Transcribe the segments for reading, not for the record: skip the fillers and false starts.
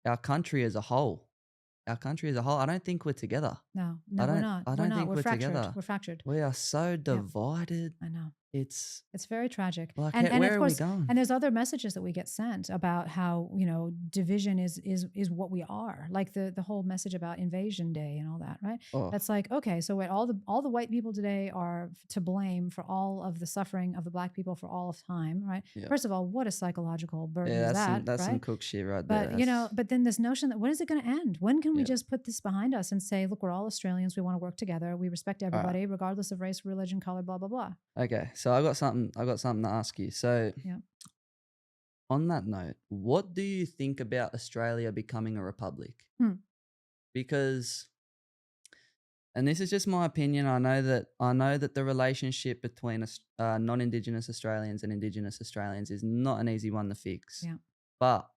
our country as a whole. Our country as a whole. I don't think we're together. No, I we're don't. not. I We're don't not. think We're we're fractured. together. We're fractured. We are so Yep. divided. I know. It's It's very tragic. like, And where of are we course, going? and there's other messages that we get sent about how, division is what we are. Like the whole message about Invasion Day and all that, right? Oh, That's like, okay, so what all the white people today are to blame for all of the suffering of the black people for all of time, right? yeah. First of all, what a psychological burden Yeah, is that's that, some right? cook shit right there. But but then this notion that when is it going to end? When can we Yeah. just put this behind us and say, look, we're all Australians, we want to work together, we respect All right. everybody, regardless of race, religion, color, blah blah blah. Okay, so I got something to ask you. So, Yeah. on that note, what do you think about Australia becoming a republic? Hmm. Because, and this is just my opinion, I know that the relationship between non-indigenous Australians and indigenous Australians is not an easy one to fix. Yeah. But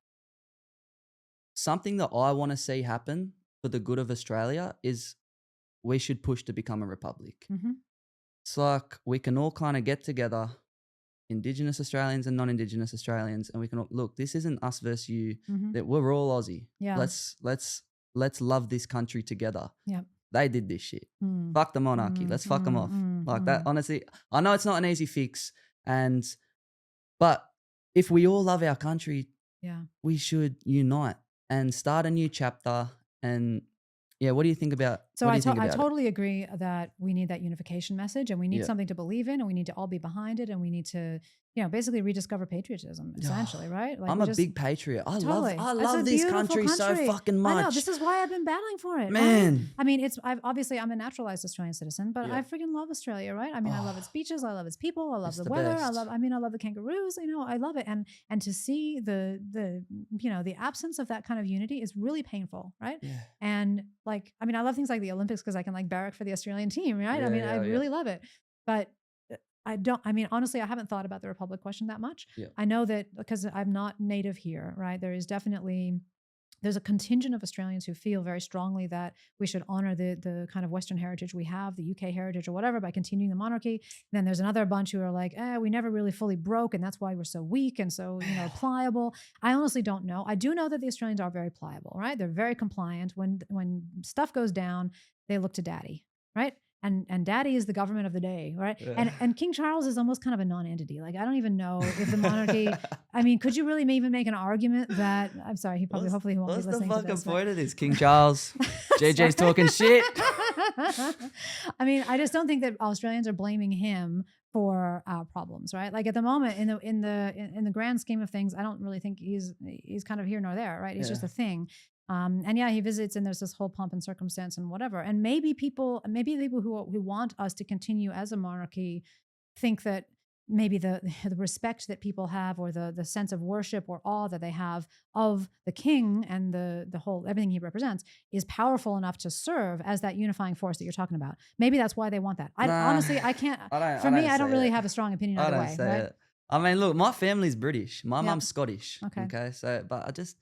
something that I want to see happen for the good of Australia is we should push to become a republic. Mm-hmm. It's like we can all kind of get together, Indigenous Australians and non-Indigenous Australians, and we can all, look, this isn't us versus you. Mm-hmm. That we're all Aussie. Yeah. Let's love this country together. Yep. They did this shit. Mm. Fuck the monarchy. Let's fuck them off. Like that. Honestly, I know it's not an easy fix, but if we all love our country, Yeah. we should unite and start a new chapter. And yeah, what do you think about? So what do I you think about it? totally agree that we need that unification message, and we need Yeah. something to believe in, and we need to all be behind it, and we need to, basically rediscover patriotism, essentially, right? Like I'm a big patriot. I Totally. love It's a this beautiful country so country. fucking much. I know. This is why I've been battling for it. Man. I mean, I'm a naturalized Australian citizen, but Yeah. I freaking love Australia, right? I mean, I love its beaches, I love its people, I love It's the the weather, best. I love the kangaroos, I love it. And to see the absence of that kind of unity is really painful, right? Yeah. And I love things like the Olympics because I can barrack for the Australian team, right? I really love it. But honestly, I haven't thought about the Republic question that much. Yeah. I know that because I'm not native here, right? There's a contingent of Australians who feel very strongly that we should honor the kind of Western heritage we have, the UK heritage or whatever, by continuing the monarchy. And then there's another bunch who are like, we never really fully broke, and that's why we're so weak and so pliable. I honestly don't know. I do know that the Australians are very pliable, right? They're very compliant. When stuff goes down, they look to daddy, right? And daddy is the government of the day, right? Yeah. And King Charles is almost kind of a non-entity. Like, I don't even know if the monarchy, I mean, could you really even make an argument that, I'm sorry, hopefully he won't be listening to this. What's the fucking point of this? King Charles, JJ's talking shit. I mean, I just don't think that Australians are blaming him for our problems, right? Like at the moment, in the grand scheme of things, I don't really think he's kind of here nor there, right? He's just a thing. And yeah, he visits, and there's this whole pomp and circumstance and whatever. And maybe the people who want us to continue as a monarchy think that maybe the respect that people have, or the sense of worship or awe that they have of the king and the whole everything he represents is powerful enough to serve as that unifying force that you're talking about. Maybe that's why they want that. Honestly, I can't. I don't really have a strong opinion either way. Right? I mean, look, my family's British. My mum's Scottish. Okay. So, but I just,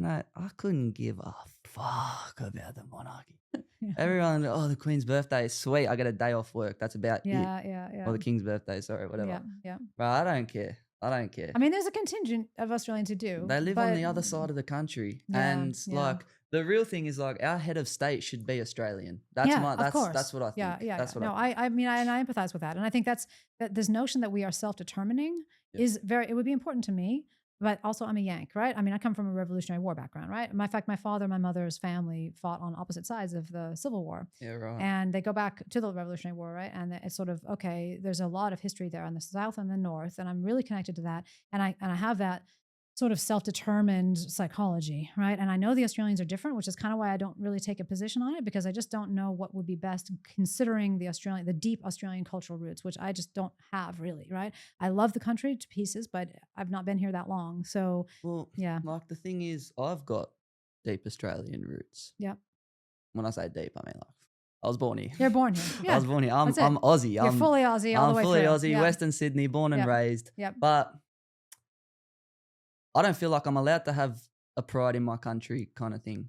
I couldn't give a fuck about the monarchy. Yeah. Everyone, the Queen's birthday is sweet. I get a day off work. That's about it. Yeah. Or the King's birthday, sorry, whatever. Yeah. Bro, I don't care. I mean, there's a contingent of Australians who do. They live on the other side of the country. And like, the real thing is, like, our head of state should be Australian. That's what I think. That's what I think. I mean, I empathize with that. And I think that this notion that we are self-determining is it would be important to me. But also, I'm a Yank, right? I mean, I come from a Revolutionary War background, right? In fact, my father and my mother's family fought on opposite sides of the Civil War. Yeah, right. And they go back to the Revolutionary War, right? And it's sort of, okay, there's a lot of history there on the South and the North, and I'm really connected to that. And I have that sort of self-determined psychology, right? And I know the Australians are different, which is kind of why I don't really take a position on it, because I just don't know what would be best considering the deep Australian cultural roots, which I just don't have really, right? I love the country to pieces, but I've not been here that long. So, yeah. Like, the thing is, I've got deep Australian roots. Yeah. When I say deep, I mean, like, I was born here. You're born here. Yeah. I was born here. I'm Aussie. You're fully Aussie all the way through. I'm fully Aussie, Western Sydney, born and raised. Yep. But I don't feel like I'm allowed to have a pride in my country kind of thing.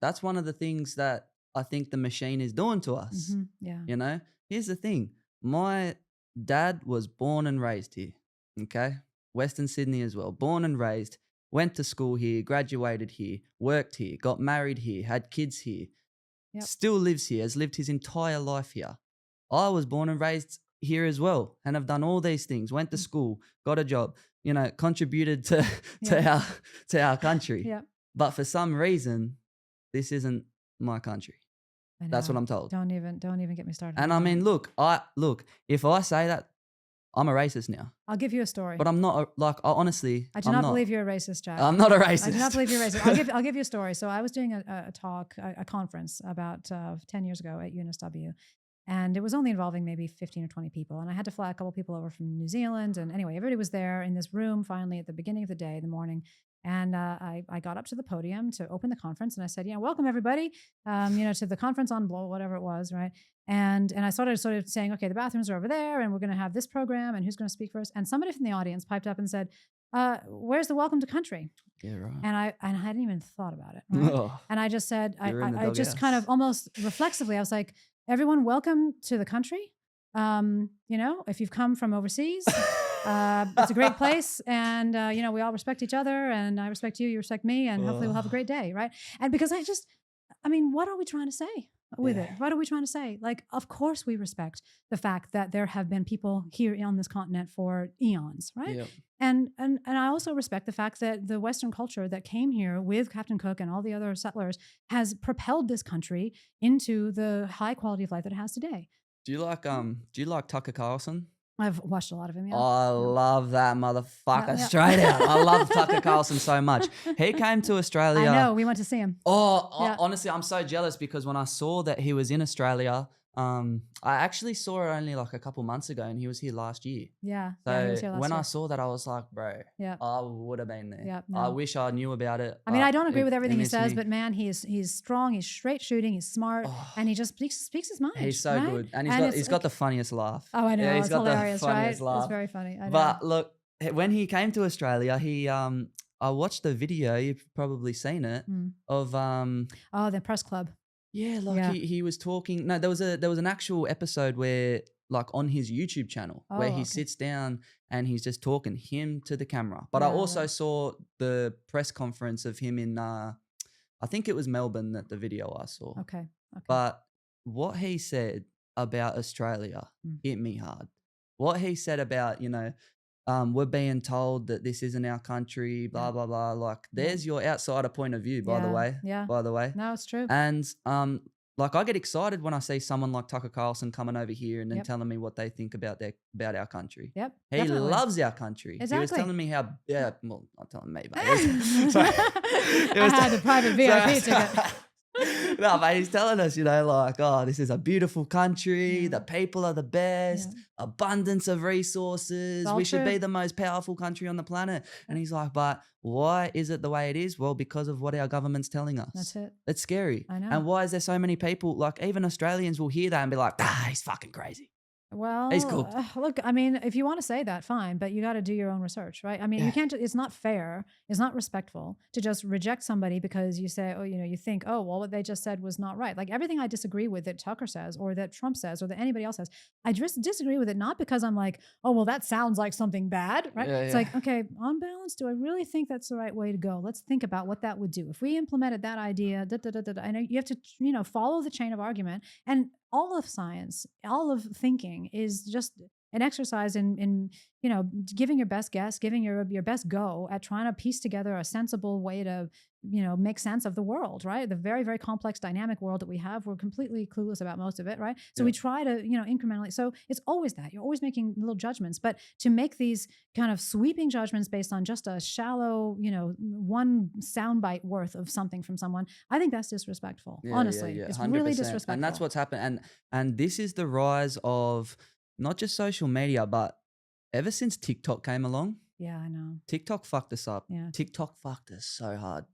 That's one of the things that I think the machine is doing to us. Mm-hmm. Yeah. Here's the thing. My dad was born and raised here. Okay. Western Sydney as well. Born and raised. went to school here, graduated here, worked here, got married here, had kids here, Yep. still lives here, has lived his entire life here. I was born and raised here as well and have done all these things, went to school, got a job, you know, contributed to our country. Yeah. But for some reason, this isn't my country. I know. That's what I'm told. Don't even get me started. And I mean, look, if I say that, I'm a racist now. I'll give you a story. But I'm not honestly. I do not believe you're a racist, Jack. I'm not a racist. I do not believe you're racist. I'll give you a story. So I was doing a talk, a conference about 10 years ago at UNSW. And it was only involving maybe 15 or 20 people. And I had to fly a couple people over from New Zealand. And anyway, everybody was there in this room finally at the beginning of the day, in the morning. And I got up to the podium to open the conference. And I said, welcome everybody, to the conference on whatever it was, right? And I started sort of saying, okay, the bathrooms are over there and we're going to have this program and who's going to speak first. And somebody from the audience piped up and said, where's the welcome to country? Yeah, right. And I hadn't even thought about it. Right? Oh, and I just said, I just doghouse. kind of almost reflexively, I was like, everyone, welcome to the country. If you've come from overseas, it's a great place. And, we all respect each other and I respect you, you respect me, and hopefully we'll have a great day. Right. And because what are we trying to say with it? What are we trying to say? Like, of course we respect the fact that there have been people here on this continent for eons. Right. Yep. And I also respect the fact that the Western culture that came here with Captain Cook and all the other settlers has propelled this country into the high quality of life that it has today. Do you like Tucker Carlson? I've watched a lot of him. Yeah. I love that motherfucker Yeah. straight out. I love Tucker Carlson so much. He came to Australia. I know. We went to see him. Yeah. Honestly, I'm so jealous because when I saw that he was in Australia, I actually saw it only like a couple months ago, and he was here last year. Yeah. So yeah, he was here last when year. I saw that, I was like, bro, Yeah. I would have been there. Yeah, I no. wish I knew about it. I mean, I don't agree with It everything he missed says, me. but man, he's strong, he's straight shooting, he's smart, Oh. and he just speaks his mind. He's so right? good, and it's he's got the funniest laugh. Oh, I know. Yeah, he's it's got hilarious, the right? funniest laugh. It's very funny. I know. But look, when he came to Australia, he I watched the video. You've probably seen it of the press club. Yeah, like Yeah. he was talking. No, there was an actual episode where, like, on his YouTube channel, where he okay. sits down and he's just talking him to the camera. But I Yeah, also right. saw the press conference of him in I think it was Melbourne, that the video I saw. Okay. But what he said about Australia hit me hard. What he said about, we're being told that this isn't our country, blah, blah, blah. Like, there's your outsider point of view, by the way. Yeah. By the way. No, it's true. And I get excited when I see someone like Tucker Carlson coming over here and then Yep. telling me what they think about our country. Yep. He definitely. loves our country. He was Exactly. telling me how, not telling me, but I had the private VIP ticket. No, but he's telling us, this is a beautiful country. Yeah. The people are the best. Yeah. Abundance of resources. all We should true. be the most powerful country on the planet. And he's like, but why is it the way it is? Well, because of what our government's telling us. That's it. It's scary. I know. And why is there so many people, like even Australians will hear that and be like, he's fucking crazy. Well, He's cool. Look, I mean, if you want to say that, fine, but you got to do your own research, right? I mean, you can't, it's not fair, it's not respectful to just reject somebody because you say, you think, well, what they just said was not right. Like everything I disagree with that Tucker says or that Trump says or that anybody else says, I just disagree with it, not because I'm like, that sounds like something bad, right? Yeah, it's like, okay, on balance, do I really think that's the right way to go? Let's think about what that would do. If we implemented that idea, I know you have to, follow the chain of argument. And all of science, all of thinking is just an exercise in giving your best guess, giving your best go at trying to piece together a sensible way to, make sense of the world, right? The very, very complex, dynamic world that we have. We're completely clueless about most of it, right? So we try to, incrementally. So it's always that. You're always making little judgments. But to make these kind of sweeping judgments based on just a shallow, one soundbite worth of something from someone, I think that's disrespectful. Honestly, it's 100%. really disrespectful. And that's what's happened. And this is the rise of not just social media, but ever since TikTok came along. Yeah, I know. TikTok fucked us up. Yeah. TikTok fucked us so hard.